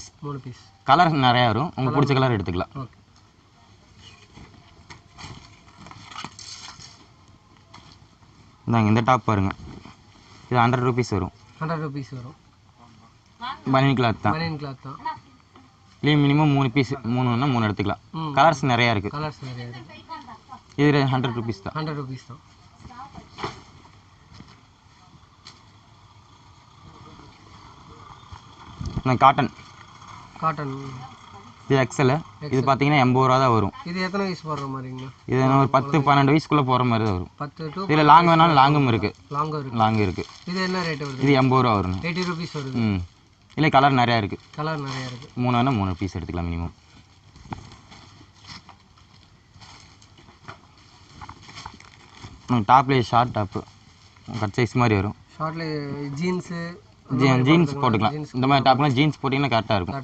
Piece. 3 piece. Colour நிறையா வரும், உங்களுக்கு பிடிச்ச கலர் எடுத்துக்கலாம். ஓகே. இந்தாங்க இந்த டாப் பாருங்கள், இது 100 ரூபீஸ் வரும். 100 ரூபீஸ் வரும். பனியன் கிளாத் தான். பனியன் கிளாத் தான். இல்லையே மினிமம் 3 பீஸ், 3 எடுத்துக்கலாம். கலர்ஸ் நிறையா இருக்குது. கலர்ஸ் நிறையா இருக்குது. இது 100 ரூபீஸ் தான். 100 ரூபீஸ் தான். காட்டன். காட்டன் இது எக்ஸல். இது பார்த்தீங்கன்னா 80 ரூபா தான் வரும். இது எத்தனை வயசு போடுற மாதிரிங்க? இது ஒரு 10-12 வயசுக்குள்ளே போகிற மாதிரி தான் வரும். 10 to இதில் லாங் வேணாலும் லாங்கும் இருக்குது. லாங் இருக்குது. இது என்ன ரேட் வருது? இது 80 ரூபா வரும். 80 ரூபீஸ் வருது. இல்லை கலர் நிறையா இருக்குது. கலர் நிறையா இருக்குது. 3 வேணால் 3 பீஸ் எடுத்துக்கலாம் மினிமம். டாப்லேயே ஷார்ட் டாப்பு கட் சைஸ் மாதிரி வரும். ஷார்ட்ல ஜீன்ஸ் போட்டுக்கலாம். இந்த மாதிரி டாப்லாம் ஜீன்ஸ் போட்டிங்கன்னா கரெக்டாக இருக்கும்.